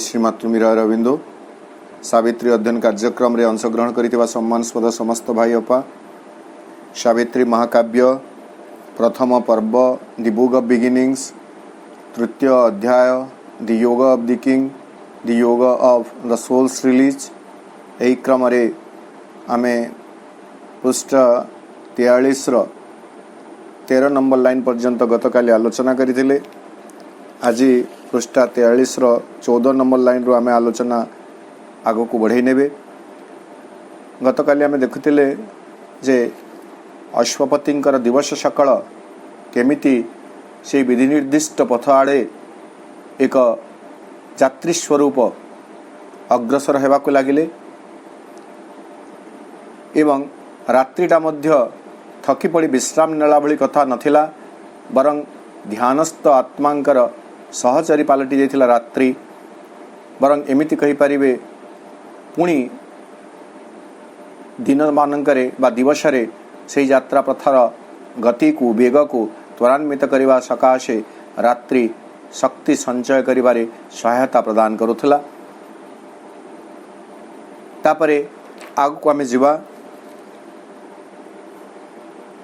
श्रीमातृ मीरा अरविंदो सावित्री अध्ययन कार्यक्रम रे अंशग्रहण करिथिबा सम्मानस्पद समस्त भाई अपा सावित्री महाकाव्य प्रथम पर्व दि बुक ऑफ बिगिनिंग्स तृतीय अध्याय दि योग ऑफ द किंग दि योग ऑफ द सोल्स रिलीज एही क्रम रे आमे पृष्ठ 43 रो 13 नंबर लाइन पर्यंत गतकाली आलोचना करिथिले। आज पृष्ठ 43 रो 14 नंबर लाइन रो आमे आलोचना आगो को बढ़ाई नेबे। गतकाली आमे देखुतिले जे अश्वपतिंकर दिवस सकाळ केमिति से विधि निर्दिष्ट पथ आड़े एक यात्री स्वरूप अग्रसर हेबाकु लागिले एवं रात्रिटा मध्य थकी पड़ी विश्राम नेला भली कथा नथिला, बरं ध्यानस्थ आत्मांकर सहचरी पालटी जाइथिला रात्रि। बरं एमिति कहि परिबे पुणी दिन मानकरे बा दिवसरे से यात्रा पथर गति को वेग को त्वरान्वित करने सकाशे रात्रि शक्ति संचय करिबारे सहायता प्रदान करुथला। तापरे आगु आमे जिबा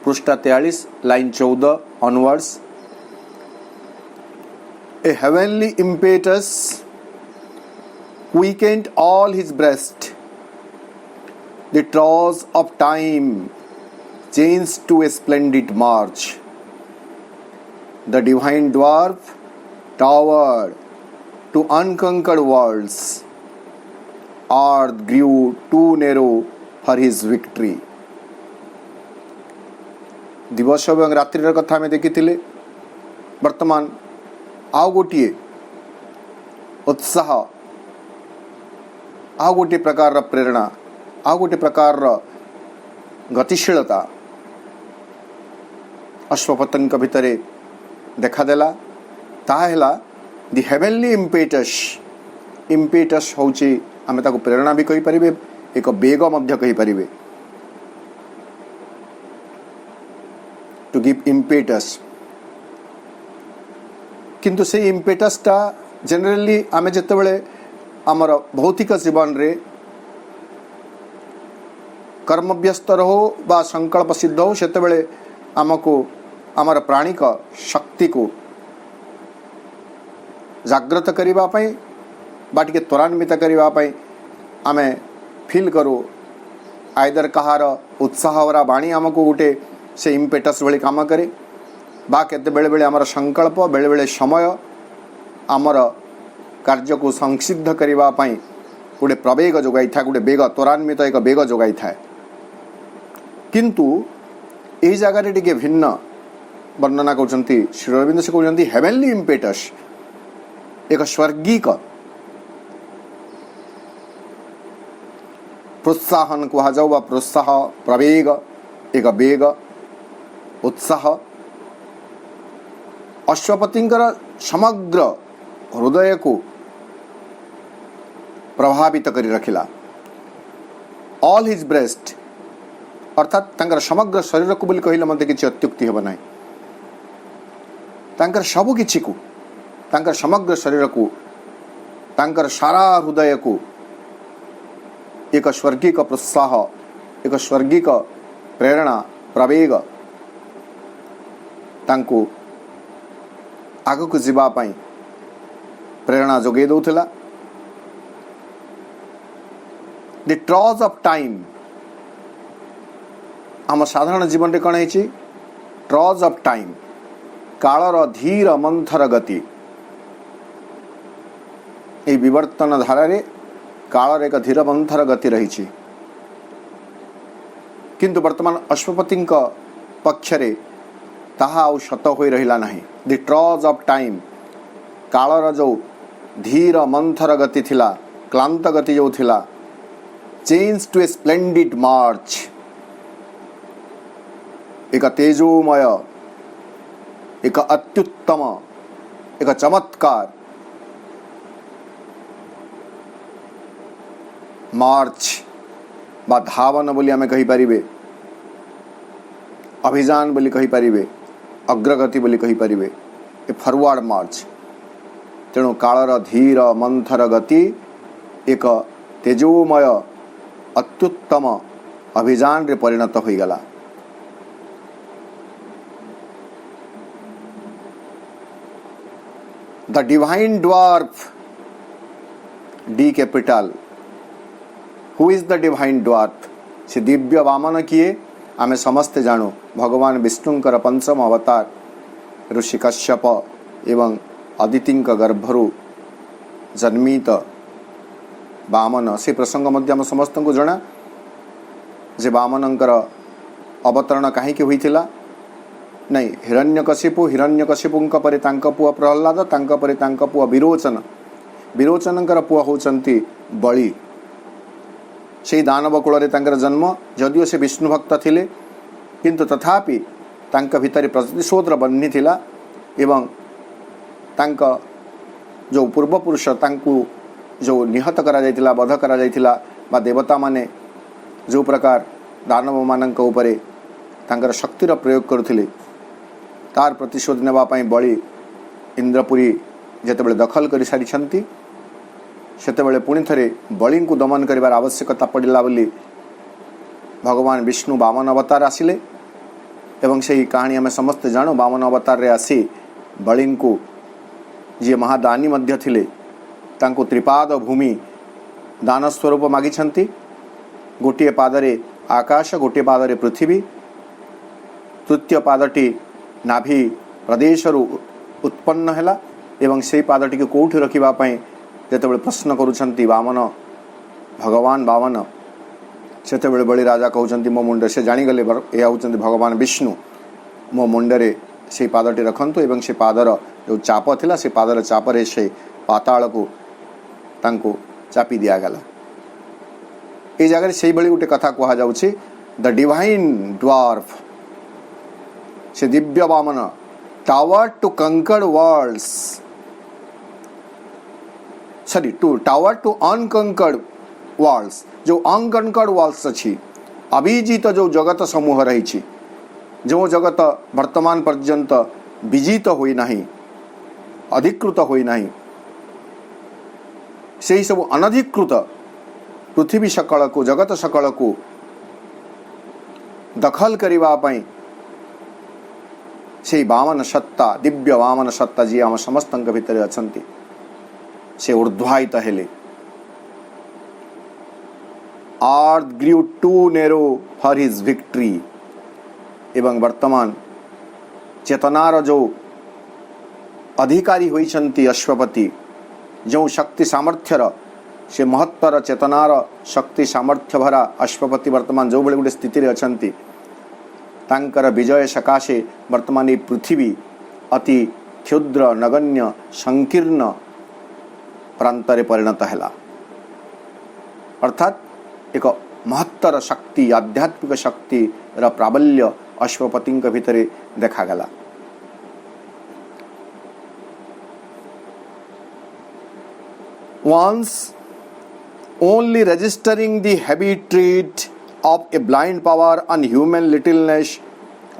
पृष्ठ 43 line 14 onwards. A heavenly impetus quickened all his breast. The toss of time changed to a splendid march. The divine dwarf towered to unconquered worlds. Earth grew too narrow for his victory. दिवस एवं रात्रि कथा में देखी वर्तमान आउ गोटे उत्साह आउ गोटे प्रकार प्रेरणा आउ गोटे प्रकार गतिशीलता अश्वपतंक भितर देखादेला। ताहेला दि हेवेनली इम्पेटस होची आमे ताको प्रेरणा भी कहि परिबे, एक बेग मध्य कहि परिबे। टू गिव इम्पेटस, किंतु से इम्पेटस टा जनरली आमे जेतेबेले आमर भौतिक जीवन रे कर्म व्यस्त रहो बा संकल्प सिद्ध हो सेतेबेले आमको आमर प्राणिक शक्ति को जागृत करिबा पई बा टिके त्वरान्वित करिबा पई आमे फील करू आइदर कहार उत्साह वाला बाणी आमको गोटे से इम्पेटस भली काम करे बा केते बेले बेले आमर संकल्प बेले बेले समय आमर कार्य को संसिद्ध करिबा पई गोटे प्रवेग जोगाई था, गोटे बेग त्वरान्वित एक बेग जोगाई था। किंतु एही जगह टिके भिन्न वर्णना करछंती श्री अरविंद से कहते हेवेनली इम्पेटस, एक स्वर्गिक प्रोत्साहन कहा जाऊ बा प्रोत्साह प्रवेग एक बेग उत्साह अश्वपतिंकर समग्र हृदय को प्रभावित करी रखिला। ऑल हिज ब्रेस्ट अर्थात तांकर समग्र शरीर को बोली कहले मते किछि अत्युक्ति हेबा नाही। तांकर सबु किछि को तांकर समग्र शरीर को तांकर सारा हृदय को एक स्वर्गिक प्रोत्साह एक स्वर्गिक प्रेरणा प्रवेग तांको आगो को जीवा पाई प्रेरणा जोगे दउथला। द ट्रॉज ऑफ टाइम आम साधारण जीवन रे कौन है ट्रॉज ऑफ टाइम कालर धीर मंथर गति ए विवर्तन धारा रे कालर एक धीर मंथर गति रही। किंतु वर्तमान अश्वपतिंक पक्षरे ताहा आउ शत होई रहिला नाही। द ट्रॉज ऑफ टाइम कालर जो धीर मंथर गति थिला क्लांत गति जो थिला चेंज टू ए स्प्लेंडिड मार्च, एक तेजोमय एक अत्युत्तम एक चमत्कार मार्च बा धावन बोली आमे कहि परिबे, अभियान बोली कहि परिबे, अग्रगति बोली कहि परिबे, ए फॉरवर्ड मार्च तेणु कालर धीर मंथर गति एक तेजोमय अत्युत्तम अभियान रे परिणत हो गला। The divine dwarf D capital who is the divine dwarf से दिव्य वामन किए आमे समस्ते जानू भगवान विष्णुंकर पंचम अवतार ऋषि कश्यप एवं अदितिंक गर्भरु जन्मित वामन से प्रसंग मध्य आम समस्त को जना जे वामनंकर अवतरण कहीं होइथिला नहीं हिरण्यकशिपुंक परे तांक पुआ प्रहलाद तांक परे तांक पुआ विरोचन विरोचनंकर पुआ होचंती बलि से दानव कूल रे तांकर जन्म जदिओ से विष्णु भक्त थिले किंतु तथापि तांक भितर प्रतिशोधर बन्ही थिला एवं तांक जो पूर्वपुरुष तांकु जो निहत करा जायतिला वध करा जायतिला बा देवता माने जो प्रकार दानव मानक उपरे तांकर शक्तिर प्रयोग करुथिले तार प्रतिशोध नेबा पई बलि इंद्रपुरी जेतेबेले दखल करि सारिछंती सेतेबेले पुणी थरे बलि को दमन करिवार आवश्यकता पड़िला बोली भगवान विष्णु वामन अवतार आसिले एवं से कहानी आम समस्ते जानू वामन अवतार रे आसी बलि को जी महादानी मध्य थिले तांको त्रिपाद भूमि दान स्वरूप मागिछंती गोटे पादरे आकाश गोटे पादरे पृथ्वी तृतीय पादटी नाभि प्रदेश उत्पन्न हैला एवं से पादटी को कौटी रखिबा पई जेतेबेले प्रश्न करुछंती वामन भगवान वामन सेतेबेले बलि राजा कहउछंती मो मुंडे से जानी गले या होचंती भगवान विष्णु मो मुंडरे से पादटी रखंतु एवं से पादर जो चाप थिला से पादर चापरे से पाताल को तांको चापी दिया गला। ए जगह से बड़ी गोटे कथा कहा जाउछि द डिवाइन ड्वार्फ से दिव्य वामन tower to conquered worlds sorry to tower to unconquered worlds जो अनकंकर्ड वर्ल्ड्स अछि अभिजित जो जगत समूह रही जो जगत वर्तमान पर्यंत विजित होई नाही अधिकृत होई नाही से सब अनधिकृत पृथ्वी सकल को जगत सकल को दखल करिवा पई से वामन सत्ता दिव्य वामन सत्ता जी आम समस्त भितर अछंती से ऊर्ध्वायित हेले earth grew too narrow for his victory एवं वर्तमान चेतनार जो अधिकारी होइछंती अश्वपति जो शक्ति सामर्थ्यर से महत्तर चेतनार शक्ति सामर्थ्य भरा अश्वपति वर्तमान जो बड़े गोटे स्थिति रे अछंती तांकर विजय सकाशे वर्तमान ये पृथ्वी अति क्षुद्र नगण्य संकीर्ण प्रांतरे परिणत हैला अर्थात एक महत्तर शक्ति आध्यात्मिक शक्ति रा प्राबल्य अश्वपति भितरे देखा गला। Once only registering the habitude of a blind power on human littleness,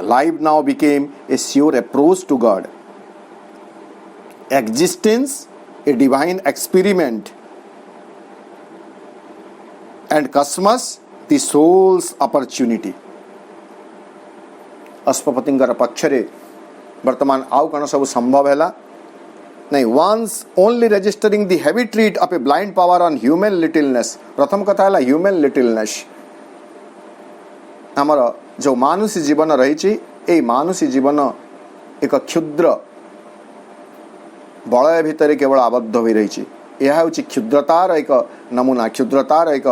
life now became a sure approach to God. Existence, a divine experiment, and cosmos, the soul's opportunity. अश्वपतिंकर पक्षरे वर्तमान आउ कण सब संभव हैला नहीं once only registering the heavy tread of a blind power on human littleness प्रथम कथा है ह्यूमन लिटिलनेस आमर जो मानुषी जीवन रही मानुषी जीवन एक क्षुद्र बलय भितर केवल आबद्ध हो रही यह हूँ क्षुद्रतार एक नमूना क्षुद्रतार एक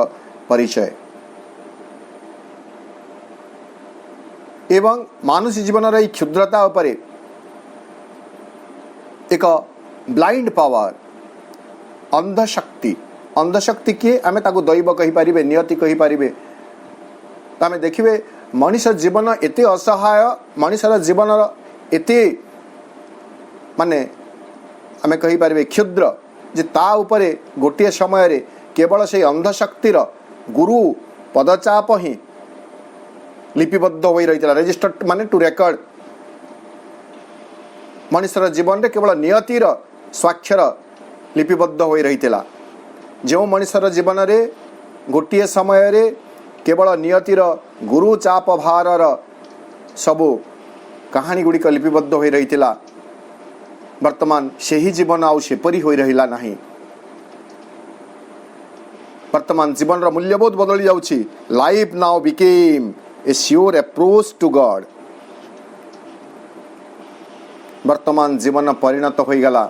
परिचय एवं मानुषी जीवन रही क्षुद्रता उपरे एक ब्लाइंड पावर अंधशक्ति किए आमे ताको दैव कहि पारिबे नियति कहि पारिबे आमे देखिबे मनुष्य जीवन एते असहाय मनुष्यर जीवन एते माने आमे कहि पारिबे क्षुद्र जे ता उपरे गोटे समय रे केवल से अंधशक्तिर गुरु पदचाप ही लिपिबद्ध होई रहितला रजिस्टर्ड माने टू रेकर्ड मनुष्यर जीवन रे केवल नियतिर स्वाक्षर लिपिबद्ध होई रहितिला। जो मनुष्यर जीवन रे गोटे समय रे केवल नियतिर गुरु चाप भारर सबु कहानी गुड़िक लिपिबद्ध होई रहितिला, वर्तमान सेही जीवन आउ सेपरी होई रहिला नहीं। वर्तमान जीवन रा मूल्यबोध बदली जाउछि। Life now became a sure approach to God. वर्तमान जीवन परिणत होई गला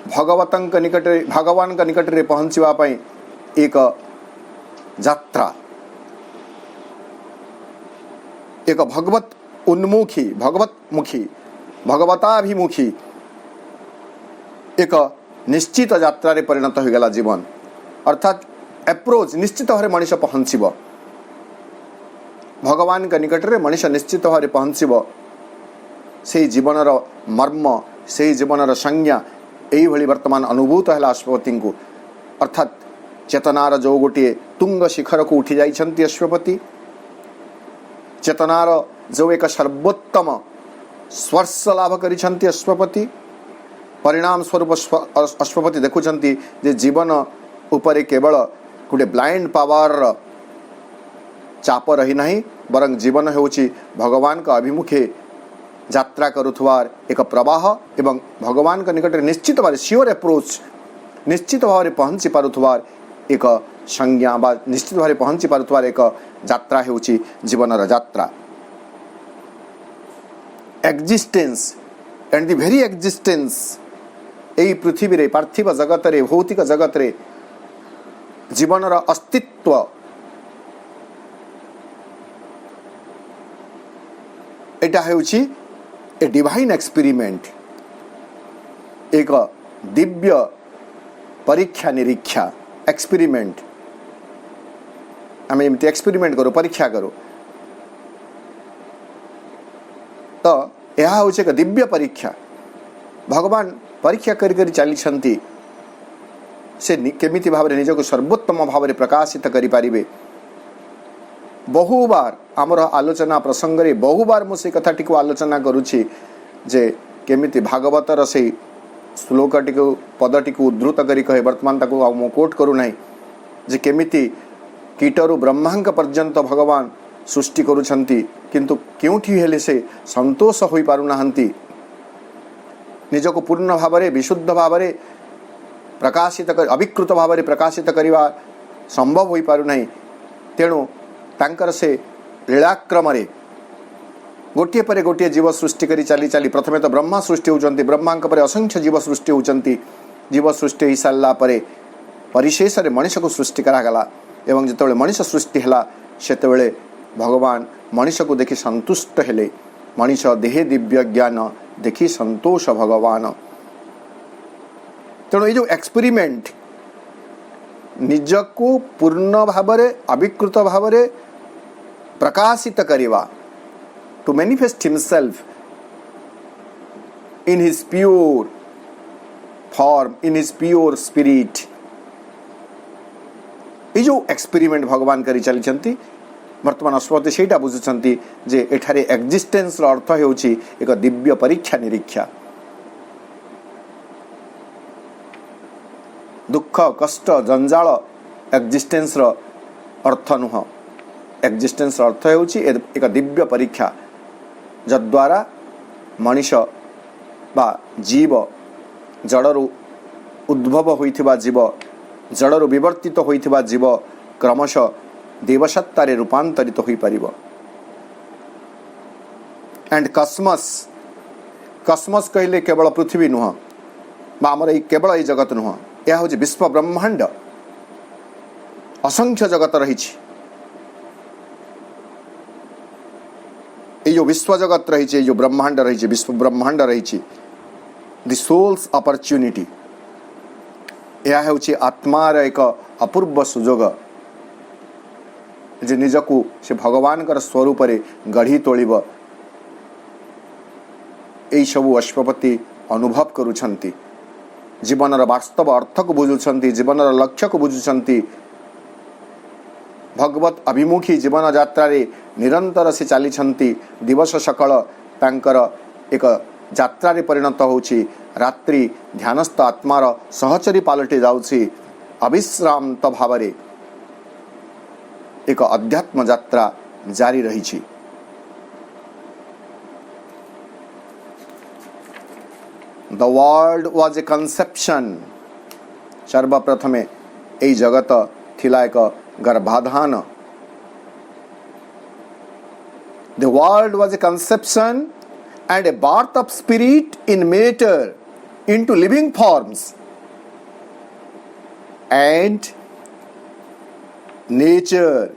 भगवतंक निकट भगवान का निकट रे पहुंचवा पई एक यात्रा, एक भगवत उन्मुखी भगवतमुखी भगवताभिमुखी एक निश्चित यात्रा रे परिणत हो गला जीवन। अर्थात अप्रोच निश्चित भाव मनुष्य पहुँचब, भगवान का निकट रे मनुष्य निश्चित भाव पहुँचब। से जीवन मर्म से जीवन संज्ञा यही वर्तमान अनुभूत है अश्वपति को। अर्थात चेतनार जो गोटे तुंग शिखर को उठी जाइछन्ति अश्वपति, चेतनार जो एक सर्वोत्तम स्पर्श लाभ करिछन्ति अश्वपति। परिणाम स्वरूप अश्वपति देखुछन्ति जे जीवन उपरे केवल गोटे ब्लाइंड पावर चाप रही नहीं, बरं जीवन होउछि भगवान का अभिमुखे यात्रा करुथवार एक प्रवाह एवं भगवान का निकट निश्चित भाव श्योर अप्रोच निश्चित भाव पहुँची पारुथवार एक संज्ञा बा निश्चित भाव पहुँची पारुथवार एक यात्रा होउछि जीवनर यात्रा। Existence and the very existence एई पृथ्वी रे पार्थिव जगत रे भौतिक जगत रे जीवनर अस्तित्व एटा होउछि ए डिवाइन एक्सपेरिमेंट, एक दिव्य परीक्षा निरीक्षा एक्सपेरिमेंट। आम एमती एक्सपेरिमेंट करो परीक्षा करो तो यह हूँ एक दिव्य परीक्षा। भगवान परीक्षा करी चली से केमिति भाव निजक सर्वोत्तम भाव प्रकाशित करें। बहुबार आमर आलोचना प्रसंग रे बहुबार मुझे कथाटी को आलोचना करुछि जे केमिति भागवतर से श्लोकटी को पदटी को उद्धृत करी कहे वर्तमान ताको आ मो कोट करू नाही जे केमिति कीटरु ब्रह्मांक पर्यंत भगवान सृष्टि करुछंती किंतु केउठी हेले से संतोष होई पारु नाहंती, निजको पूर्ण भाव रे विशुद्ध भाव रे प्रकाशित कर अविकृत भाव रे प्रकाशित करिवा संभव होई पारु नाही। तेणु तांकर से लीलाक्रम रे गोटे पर गोटे जीव सृष्टि करी चली चली प्रथमे तो ब्रह्मा सृष्टि होउचंती, ब्रह्मांक पर असंख्य जीव सृष्टि होउचंती। जीव सृष्टि हो सारा पर परिशेष रे मनुष्य को सृष्टि करागला एवं जितेबाला मनुष्य सृष्टि है सेतेबाला भगवान मनुष्य को देखि संतुष्ट हेले। मनुष्य देहे दिव्य ज्ञान देखि संतोष भगवान। तेणु ये जो एक्सपेरिमेंट निजको पूर्ण भाव रे अविकृत भाव रे प्रकाशित करिवा to manifest himself in his pure form in his pure spirit, ये जो एक्सपेरिमेंट भगवान करी चली वर्तमान अश्वपति सेटा बुझुछंती जे एठारे एक्जिस्टेंस रो अर्थ हेउछि एक दिव्य परीक्षा निरीक्षा। दुख कष्ट जंजाल एक्जिस्टेंस रो अर्थ नुह। एक्जिस्टेंस रो अर्थ हेउछि एक दिव्य परीक्षा जद्वारा मनुष्य बा जीव जड़रू उद्भव होइथिबा जीव जड़रू विवर्तित होइथिबा जीव क्रमशः देवसत्तारे रूपांतरित होई परिबो। एंड कस्मस कस्मस कहले केवल पृथ्वी नुह बा हमर ई केवल ई जगत नुह, यह हूँ विश्व ब्रह्मांड असंख्य जगत रही। ये जो विश्व जगत रही जो ब्रह्मांड रही विश्व ब्रह्मांड रही द सोल्स अपॉर्चुनिटी, यह हूँ आत्मार एक अपूर्व सुजोग जे निजकू से भगवान कर स्वरूप रे गढ़ी तोलिब। यही सबू अश्वपति अनुभव करुछंती, जीवनर वास्तव अर्थ को बुझुछंती, जीवनर लक्ष्य को बुझुछंती। भगवत अभिमुखी जीवन यात्रा रे निरंतर से चली दिवस सकल तांकर एक ଯାତ୍ରା ରେ ପରିଣତ ହେଉଛି। ରାତ୍ରି ଧ୍ୟାନସ୍ଥ ଆତ୍ମାର ସହଚରୀ ପାଲଟି ଯାଉଛି। ଅବିଶ୍ରାନ୍ତ ଭାବରେ ଏକ ଅଧ୍ୟାତ୍ମ ଯାତ୍ରା ଜାରି ରହିଛି। The world was a conception. ସର୍ବପ୍ରଥମେ ଏହି ଜଗତ ଥିଲା ଏକ ଗର୍ଭାଧାନ। The world was a conception and a birth of spirit in matter into living forms, and nature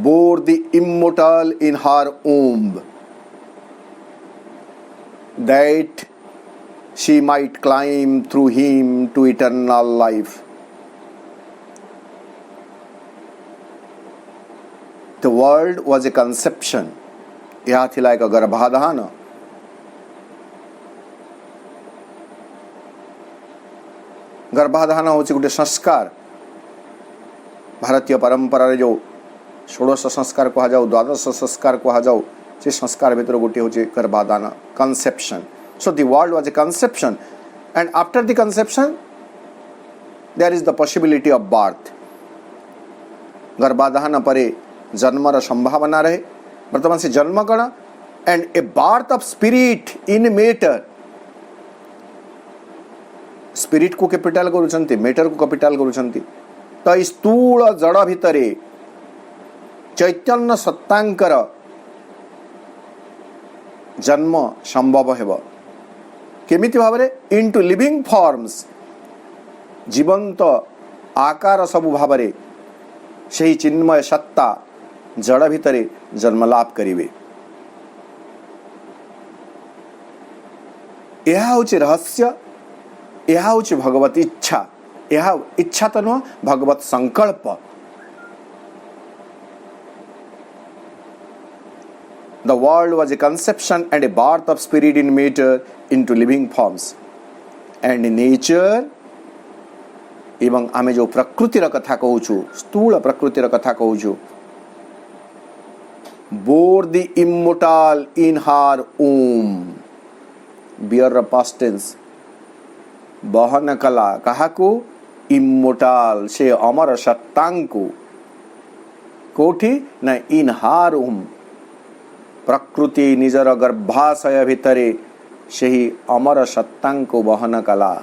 bore the immortal in her womb, that she might climb through him to eternal life. The world was a conception. ଏହା ଥିଲା ଏକ ଗର୍ଭାଧାନ। ଗର୍ଭାଧାନ ହେଉଛି ଗୋଟେ ସଂସ୍କାର। ଭାରତୀୟ ପରମ୍ପରାରେ ଯେଉଁ ଷୋଡ଼ଶ ସଂସ୍କାର କୁହାଯାଉ, ଦ୍ୱାଦଶ ସଂସ୍କାର କୁହାଯାଉ, ସେ ସଂସ୍କାର ଭିତରୁ ଗୋଟିଏ ହେଉଛି ଗର୍ଭାଧାନ, କନସେପ୍ସନ୍। So the world was a conception, and after the conception there is the possibility of birth. गर्भाधान परे जन्मर संभावना रहे। वर्तमान से जन्म कण and a birth of spirit in matter. Spirit को कैपिटल करूछंती, मेटर को कैपिटल करूछंती। तो स्थूल जड़ भितरे चैतन्य सत्तांकर जन्म संभव हेबो। केमिति भावरे? इनटू लिविंग फॉर्म्स, जीवंत आकार सबु भावरे सही चिन्मय सत्ता जड़ भितरे जन्म लाभ करिवे। यह होची रहस्य, यह होची भगवत इच्छा। यह इच्छा तो नुह, भगवत संकल्प। The world was a conception and a birth of spirit in matter into living forms, and nature, एवं आमे जो प्रकृतिर कथा कहूछु, स्थूल प्रकृतिर कथा कहूछु, bore the immortal in her womb, bear past tense, बहन कला काहाकू? इम्मोर्टाल, से अमर सत्तांकु। कोठी ना? इन हार womb, प्रकृति निजर गर्भाशय भितरे सही अमर सत्तांकु बहन कला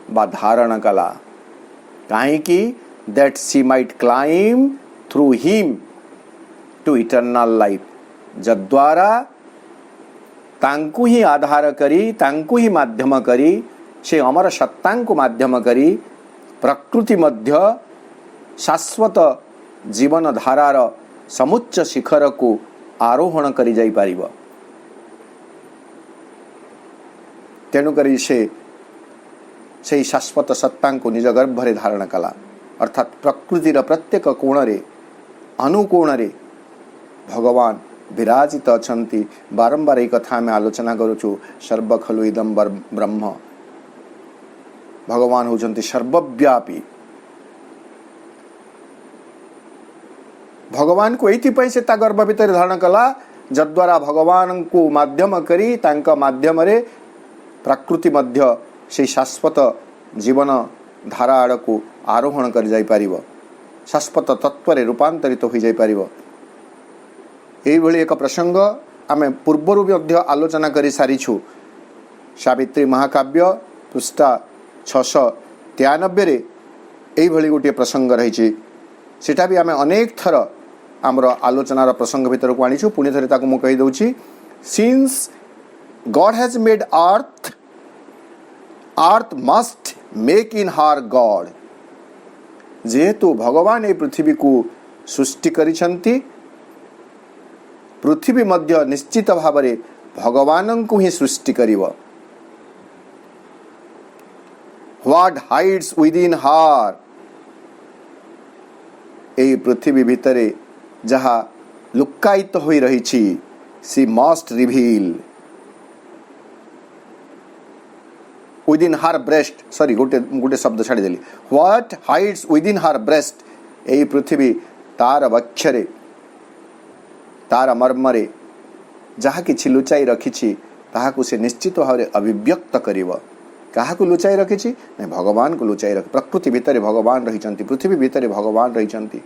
बा धारण कला। काहेकि? That she might climb through him to eternal life. जद्वारा तांकु ही आधार करी, तांकु ही माध्यम करी, से अमर सत्तांकु माध्यम करी प्रकृति मध्य शाश्वत जीवन धारार समुच्च शिखर को आरोहण करी जाई पारिबो। तेणु करी से शाश्वत सत्ता को निज गर्भरे धारण कला। अर्थात प्रकृतिर प्रत्येक कोणरे अनुकोणरे भगवान विराजित अछंती। बारंबार एक कथा में आलोचना करूछु। सर्व खलु इदम ब्रह्म, भगवान होचंती सर्वव्यापी। भगवान को एइथिपई से ता गर्भ भितर धारण कला, जद्वारा भगवान को माध्यम करी तांका माध्यम रे प्रकृति मध्य से शाश्वत जीवन धारा आड़ को आरोहण कर जाई पारिबो, शाश्वत तत्व रे रूपांतरित हो जाई पारिबो। एई भली एक प्रसंग आमे पूर्वरु मध्य आलोचना करी सारिछु। सावित्री महाकाव्य पृष्ठा 693 रे एई भली गोटे प्रसंग रहिछि। सेटा भी आमे अनेक थर आमर आलोचनार प्रसंग भितर को आनिछु। पुणी थरे ताकु मु कहि दउछि। Since God has made earth, earth must make in her God. जेहेतु भगवान ए पृथ्वी को सृष्टि करिसंती, पृथ्वी मध्य निश्चित भावरे भगवान को ही सृष्टि करिवो। What hides within her, ए पृथ्वी भितरे जहा लुक्कायित होई रहिछि, she must reveal within her breast। Sorry गोटे शब्द छाड़ी देली। What hides within her breast, ए पृथ्वी तार वक्षरे तार मर्मरे जहा किछि लुचाई रखिछि ताहाकु से निश्चित भाव अभिव्यक्त करिव। काहाकु लुचाई रखिछि नै भगवान को लुचाई रख। प्रकृति भितर भगवान रहिचंती, पृथ्वी भितर भगवान रहिचंती।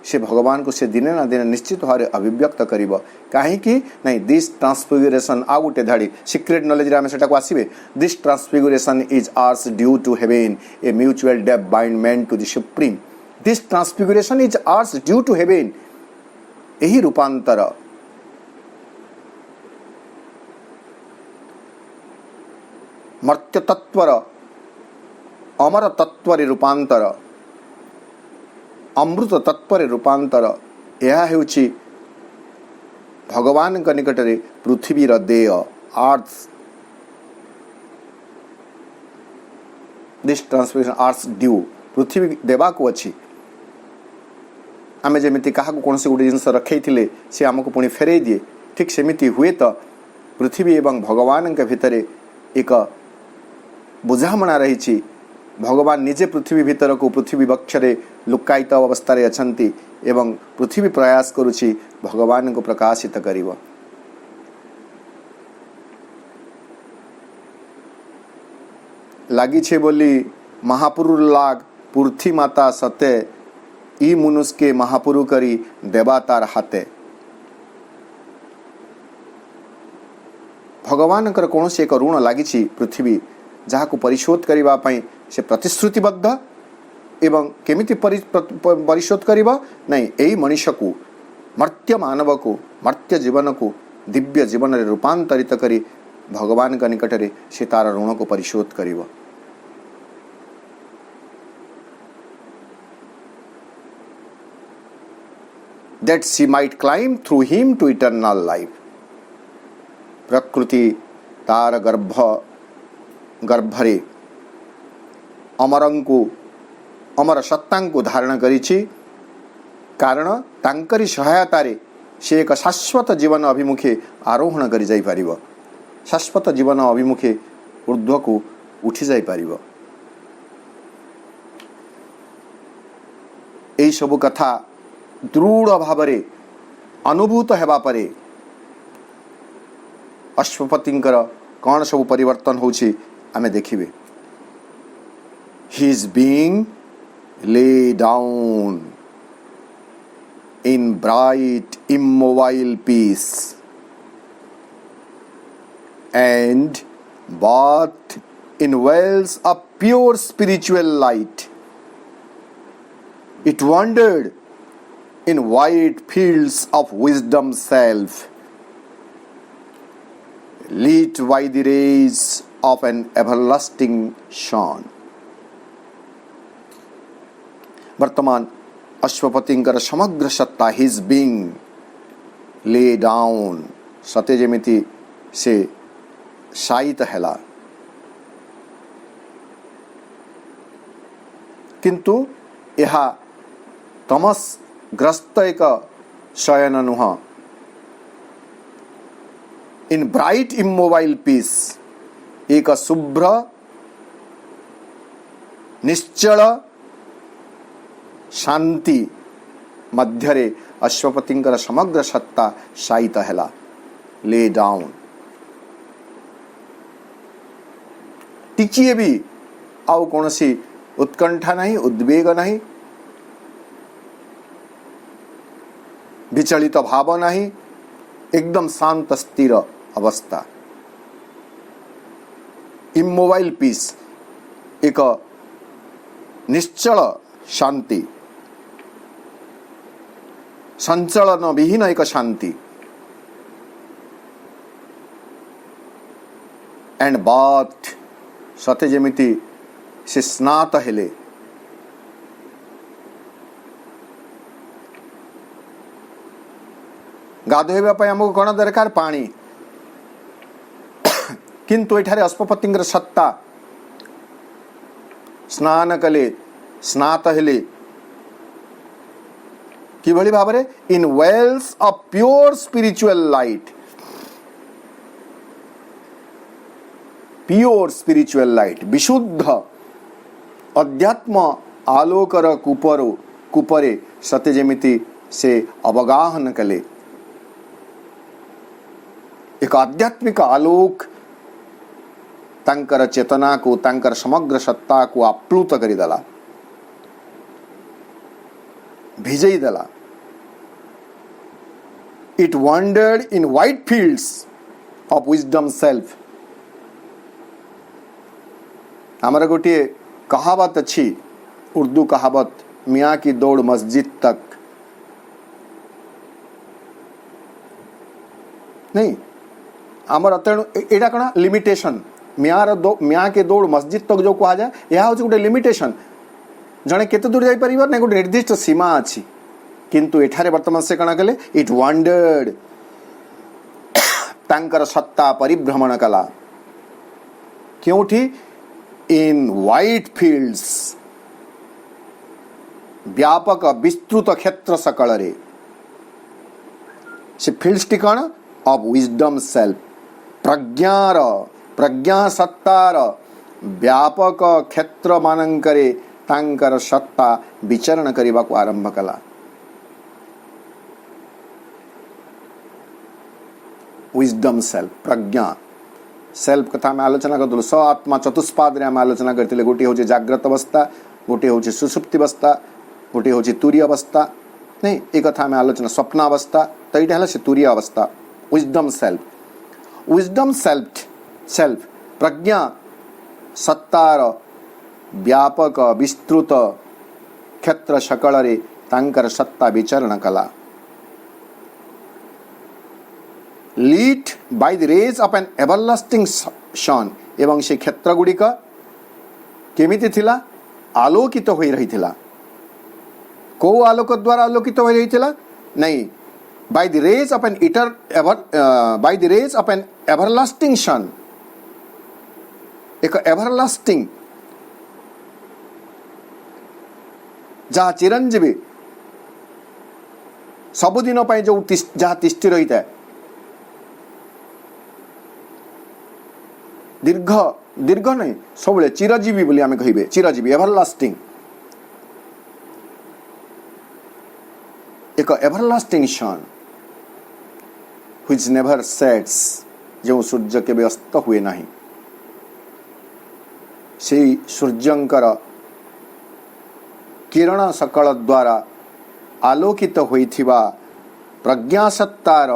से भगवान को से दिने ना दिने निश्चित भाव अभिव्यक्त करिव। काहेकि नै this transfiguration uh Gute धाड़ी secret knowledge रे आमे सेटा को आसीबे। This transfiguration is earth's due to heaven, a mutual debt bind man to the supreme. This transfiguration is earth's due to heaven. एही रूपांतर मर्त्य तत्वर अमर तत्वर रूपांतर, अमृत तत्वर रूपांतर, यह हेउछि भगवान का निकटरे पृथ्वीर देय अर्थ। दिस ट्रांसफॉर्मेशन अर्थ ड्यू पृथ्वी देवा को अछि। आमे जेमिति काहा को कोनसे गुडी जिंस रखैथिले से हमको पुणी फेरै दिए, ठीक सेमिति हुए तो पृथ्वी एवं भगवान के भितरे एक बुझामणा रही। भगवान निजे पृथ्वी भीतर को पृथ्वी वक्षरे लुकायित अवस्था अछंती एवं पृथ्वी प्रयास करुछि भगवान को प्रकाशित करिव। लागी छे बोली महापुरु लाग पृथ्वी माता सते, ई मनुष्य के महापुरु करी देवा तार हाथे। भगवान कौन से एक ऋण लगी पृथ्वी जहाँ को परिशोध करबा पई से प्रतिश्रुतिबद्ध एवं केमिति परिशोध करिबा नहीं, एई मनुष्य को मर्त्य मानव को मर्त्य जीवन को दिव्य जीवन रे रूपांतरित करी भगवान का निकट रे से तार ऋण को परिशोध करिबा। that she might climb through him to eternal life। प्रकृति तार गर्भरे अमरंकु अमर सत्तांकु धारण करिछि, कारण तांकरी सहायतारे से एक शाश्वत जीवन अभिमुखे आरोहण करि जाई पारिबो। शाश्वत जीवन अभिमुखे ऊर्ध्व को उठी जाई पारिबो। एई सब कथा दृढ़ भावरे अनुभूत हेबा परे अश्वपतिंकर कौन सब परिवर्तन होछि आमे देखिबे। He is being lay down in bright immobile peace and bathed in wells of pure spiritual light. It wandered in wide fields of wisdom self, lit by the rays of an everlasting sun. वर्तमान अश्वपतिंकर समग्र सत्ता his being lay down सते जेमिति से शायित हेला, किंतु यह तमस ग्रस्त एक शयन नुह। इन ब्राइट इमोबाइल पीस एक शुभ्र निश्चल शांति मध्यरे अश्वपतिंकर समग्र सत्ता शायित हेला, ले डाउन। टिचिए भी आउ कौनसी उत्कंठा नहीं, उद्वेग नहीं, विचलित भाव नहीं, एकदम शांत स्थिर अवस्था। इमोबाइल पीस एक निश्चल शांति, संचलन विहीन एक शांति। एंड बाथ सते जेमिति से स्नात हेले, गाधोइबा पई हमको कोन दरकार पानी, किंतु एठारे अश्वपतिंकर सत्ता स्नान कले स्नात हेले किभली भावरे in wells of pure spiritual light. Pure spiritual light विशुद्ध अध्यात्म आलोकर कुपरे सत्य जेमिति से अवगाहन कले। एक आध्यात्मिक आलोक तांकर चेतना को तांकर समग्र सत्ता को आप्लुत करिदेला, भिजई देला। It wandered in white fields of wisdom self. हमारा गोटे कहावत अच्छी, उर्दू कहावत, मियाँ की दौड़ मस्जिद तक। नहीं आमर तेणु एटा कण लिमिटेशन, मियाँ के दौड़ मस्जिद तक जो कहा जाए यह हूँ गोटे लिमिटेशन। जड़े केते दूर जाई परिवार ना गोटे निर्दिष्ट सीमा अच्छी, किंतु एठारे वर्तमान से कण कले इट वॉन्डर्ड, तांकर सत्ता परिभ्रमण कला। क्योंठी इन वाइट फील्ड्स, व्यापक विस्तृत क्षेत्र सकल रे। से फील्ड्स टी कण ऑफ विजडम सेल्फ, प्रज्ञार प्रज्ञा सत्तार व्यापक क्षेत्र मानंकरे तांकर सत्ता विचरण करने को आरंभ कला। विजडम सेल्फ, प्रज्ञा सेल्फ कथा आम आलोचना करूँ। स आत्मा चतुष्पाद आम आलोचना करते। गोटे हूँ जाग्रत अवस्था, गोटे हूँ सुसुप्ति अवस्था, गोटे हूँ तुरीय अवस्था। नहीं ये कथा आम आलोचना स्वप्नावस्था, तो यहाँ है से तुरीय अवस्था। विजडम सेल्फ, विजडम सेल्फ प्रज्ञा सत्तार व्यापक विस्तृत क्षेत्र सकल रे तांकर सत्ता विचरण कला। Lead by the rays of an everlasting sun. एवं से क्षेत्र गुड़िक केमिति थिला? आलोकित होई रही थिला। को आलोक द्वारा आलोकित होई रही थिला? नहीं, by the rays of an by the rays of an everlasting sun. एक एवरलास्टिंग जहाँ चिरंजीवी सबुदिन जो जहाँ तिष्ठि रही है, दीर्घ दीर्घ नहीं सब चिरजीवी बोली आम कहे, चिरजीवी एवरलास्टिंग। एक everlasting sun which never sets, जो सूर्य के अस्त हुए नहीं। से सूर्यंकर किरण सकल द्वारा आलोकित होइथिबा प्रज्ञासत्तार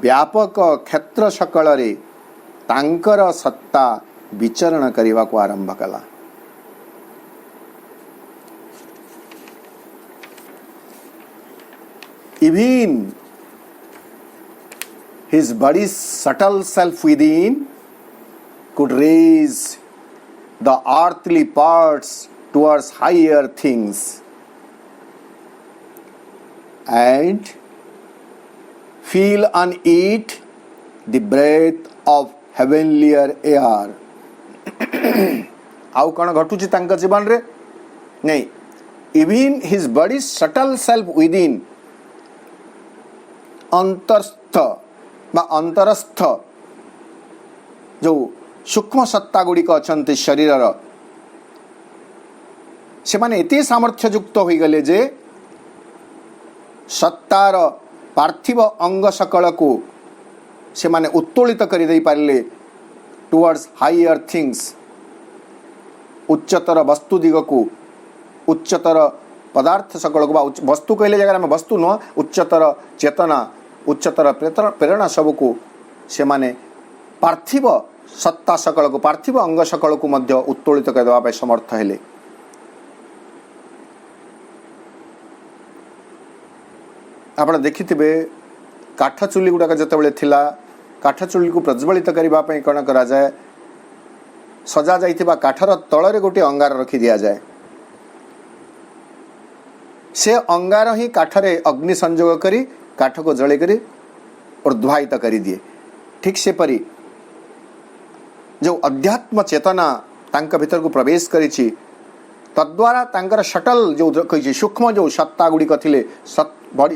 व्यापक क्षेत्र सकल रे तांकर सत्ता विचरण करने को आरंभ कला। Even his body's subtle self within could raise the earthly parts towards higher things and feel on it the breath of heavenlier air. आउ कौन घटुची तांका जीवन रे? नहीं, even his body's subtle self within, अंतरस्थ बा अंतरस्थ जो सूक्ष्म सत्ता गुड़िक अच्छा शरीर से माने एते सामर्थ्य युक्त हो गले जे सत्तार पार्थिव अंग सकल को से माने उत्तोलित कर दे पारे टुवर्ड्स हायर थिंग्स, उच्चतर वस्तु दिग को, उच्चतर पदार्थ सकल को, वस्तु कहले जगह में वस्तु न, उच्चतर चेतना, उच्चतर प्रेरणा सब को से माने पार्थिव सत्ता सकल को, पार्थिव अंग सकल को मध्य उत्तोलित कर देवा समर्थ हेले। आप देखिथिबे काठ चुली गुड़ाक जितेबाला थिला, काठ चुली को प्रज्वलित करने कौन करा जाए, सजा जाइथिबा काठर तଳରେ गोटे अंगार रखी दिया जाए। से अंगार ही काठरे अग्नि संयोग करी काठ को जले करी और ध्वायित कर दिए। ठीक से परी जो अध्यात्म चेतना तांका भीतर को प्रवेश करिछि, तद्वारा तांकर शटल जो कही सूक्ष्म जो सत्ता गुड़िक थिले,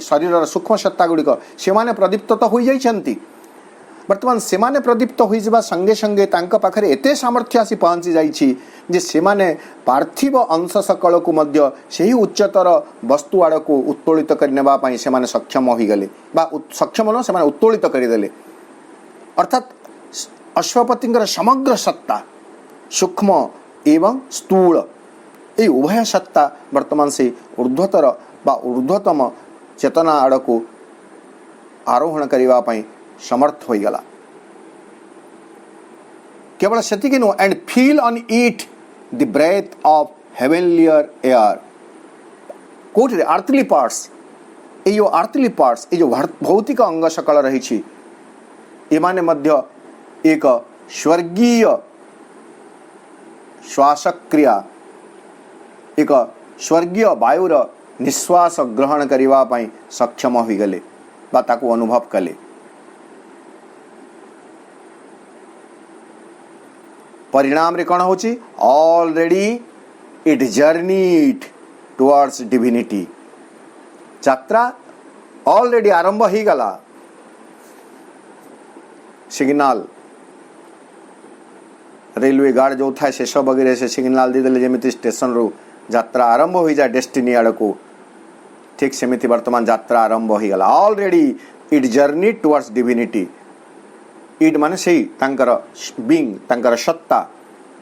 शरीर सूक्ष्म सत्ता गुड़िक से माने प्रदीप्त तो हो जाइछन्ति। वर्तमान से माने प्रदीप्त हो जावा संगे संगे तांका पाखरे एते सामर्थ्य आसी पहुंची जाइछि जे से माने पार्थिव अंश सकल को मध्य सेही उच्चतर वस्तु आड़ को उत्तोलित करनेबा पई से माने सक्षम हो गले, बा सक्षम न से माने उत्तोलित करिदेले। अर्थात अश्वपतिंकर समग्र सत्ता सूक्ष्म एवं स्थूल ये उभय सत्ता वर्तमान से ऊर्ध्वतर बा ऊर्ध्वतम चेतना आड़ को आरोहण करने समर्थ हो गला। केवल सेतिक know and feel on it the breath of heavenlier air कोठे आर्थली पार्ट्स ये जो आर्थली पार्ट्स ये जो भौतिक अंग सकल रही एमाने मध्य एक स्वर्गीय श्वासक्रिया एक स्वर्गीय वायुर निश्वास ग्रहण करने सक्षम हो गले बा ताको अनुभव कले। परिणाम रे कौन होची already it journeyed towards divinity यात्रा ऑलरेडी आरंभ हो गला। सिग्नल रेलवे गार्ड जो था शेष वगैरह से सिग्नल देदेले जमी स्टेशन रु यात्रा आरंभ हो जाए डेस्टिनी आड़ को ठीक सेमिति वर्तमान यात्रा आरंभ हो गला। Already it journey towards divinity it माने सही तांकर बीइंग तांकर सत्ता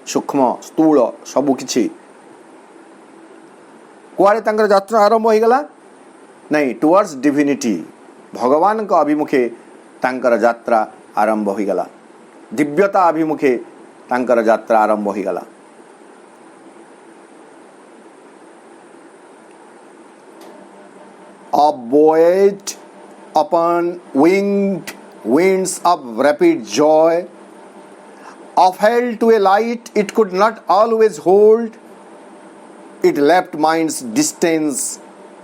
सूक्ष्म स्थूल सबु किछि कुआरे तांकर यात्रा आरंभ हो गला नहीं टुवर्ड्स डिविनिटी भगवान का अभिमुखे तांकर यात्रा आरंभ हो गला। दिव्यता अभिमुखे तांकर यात्रा आरंभ हो गला। A buoyed upon winged winds of rapid joy, upheld to a light it could not always hold, it left mind's distance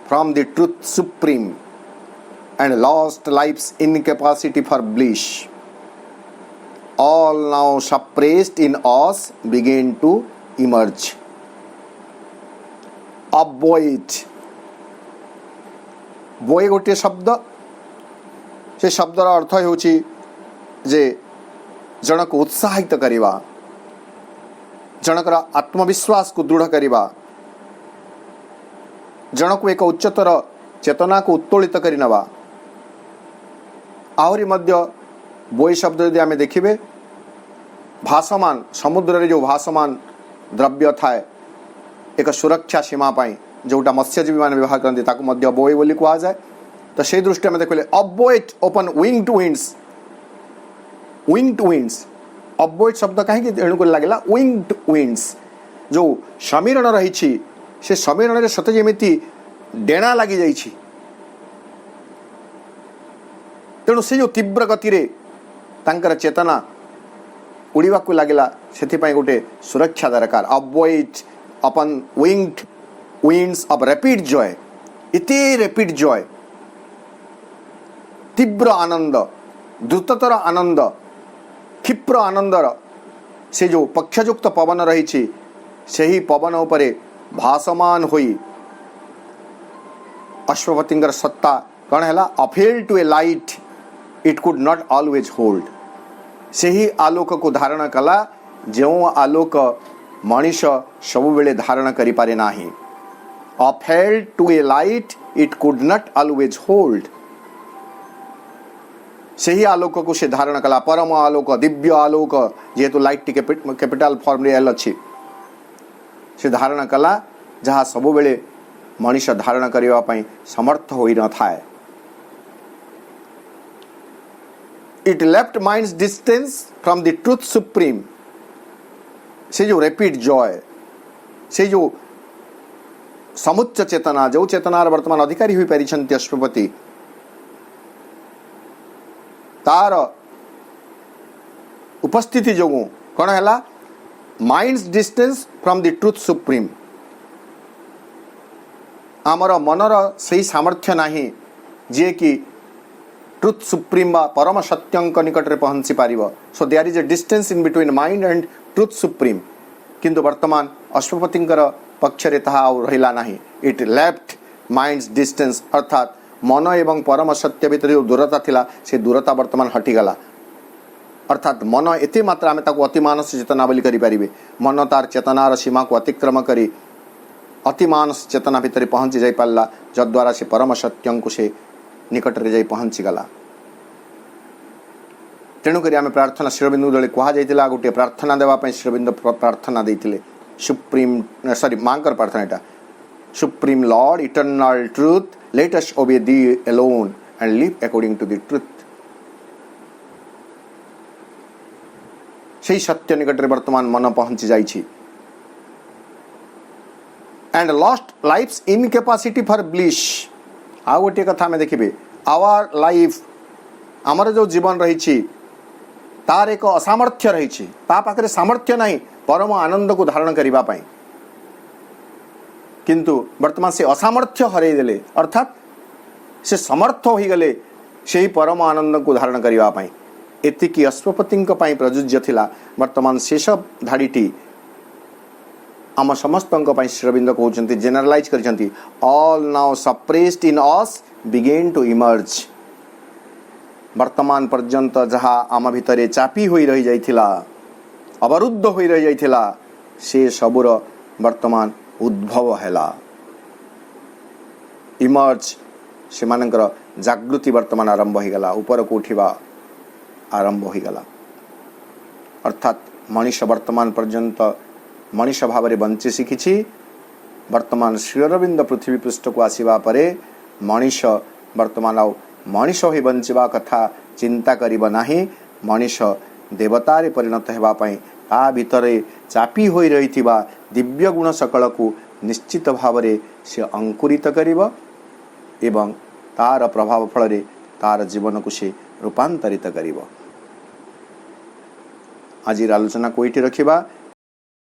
from the truth supreme and lost life's incapacity for bliss. All now suppressed in us began to emerge. Upbuoyed बोए गोटे शब्द से शब्दर अर्थ होची जे जनक उत्साहित करिवा जनकर आत्मविश्वास को दृढ़ करिवा जनक एक उच्चतर चेतना को उत्तोलित करिनवा। आहरी मध्य बोई शब्द यदि आमे देखिबे भासमान समुद्र रे जो भासमान द्रव्य थाए एक सुरक्षा सीमा पाई जोटा मत्स्यजीवी मैंने व्यवहार करते ताकू मध्य बोई बोली कहा जाए। तो से दृष्टि में देखले अपबोइट ओपन विंग टू विंड्स अपबोइट शब्द कहीं एणुक लगला विंग टू विंड्स जो समीरण रही से समीरण सते जमी डेणा लगी जाइछि तेणु से जो तीव्र गति रे तांकर चेतना उड़ीवा को लगला से गोटे सुरक्षा दरकार। Upbuoyed upon winged winds of rapid joy इति रैपिड जॉय तीव्र आनंद द्रुततर आनंद क्षिप्र आनंदर से जो पक्षयुक्त पवन रही से ही पवन उपरे भासमान होई अश्वपतिंगर सत्ता कौन है appeal to a light it could not always hold से ही आलोक को धारण कला जो आलोक मनीष सबु बेले धारण करि पारे नाही। Upheld to a light it could not always hold से ही आलोक को से धारण कला परम आलोक दिव्य आलोक जेहेतु लाइट टी कैपिटल फॉर्म रे अछि से धारण कला जहाँ सबु बेले मनीष धारण करबा पई समर्थ होई न थाए। It left mind's distance from the truth supreme से जो रैपिड जॉय से जो समुच्च चेतना जो चेतनार वर्तमान अधिकारी हुई पारिछन्ति अश्वपति तार उपस्थिति जो कौन है minds distance from the truth supreme आमर मनर सही सामर्थ्य नाही जे कि ट्रुथ सुप्रीम बा परम सत्यंक निकट रे पहुंची पारिबो। So there is a distance in between mind and truth supreme किंतु वर्तमान अश्वपतिंकर पक्षरे ताहा रहिला नाही। इट लेफ्ट माइंड्स डिस्टेंस अर्थात मन एवं परम सत्य भितर जो दूरता थिला से दूरता वर्तमान हटिगला अर्थात मन एते मात्रा में ताको अतिमानस चेतना बोली करि परिबे मन तार चेतनार सीमा को अतिक्रम करी अतिमानस चेतना भितर पहुंची जाई पाला जद्वारा से परम सत्यं को से निकट रे जाई पहुंची गला। तेणुक आम प्रार्थना श्रीअरविंद दले कहुला गोटे प्रार्थना देवाई श्रीअरविंद प्रार्थना देते सुप्रीम सॉरी मांकर प्रार्थना यहाँ supreme lord eternal truth let us obey thee alone and live according to the truth. से सत्य निकट में वर्तमान मन पहुंची जाइछि and lost life's incapacity for bliss. आ गोटे कथा में देखिए आवर लाइफ आमर जो जीवन रही तार एक असामर्थ्य रही पाखे सामर्थ्य नहीं परम आनंद को धारण करने किंतु वर्तमान से असामर्थ्य हरईदे अर्थात से समर्थ हो गले से परम आनंद को धारण करने एतिकी अश्वपति प्रयोज्य थिला। वर्तमान शेष धाड़ीटी आम समस्त श्रीअरविंद कहते generalise करछंती all now suppressed in us begin to emerge. वर्तमान पर्यंत जहाँ आम भितर चापी हो रही जाइथिला अवरुद्ध हो रही जाइथिला से सबुर वर्तमान उद्भव हैला इमर्ज से मानकर जागृति वर्तमान आरंभ हो गला ऊपर को उठिबा आरंभ हो गला। अर्थात मनीष वर्तमान पर्यंत मनीष भाव में बंची शिखी वर्तमान श्रीअरविंद पृथ्वी पृष्ठ को आसवा परे मनीष वर्तमान आउ मनीष ही बंचवा कथा चिंता करिब नाही। मनीष देवतारे परिणत होगापी ता भितर चापी हो रही दिव्य गुण सकल को निश्चित भाव से अंकुरित करिब एवं तार प्रभाव फल तार जीवन को से रूपांतरित करिब। आज आलोचना को ये रखिबा।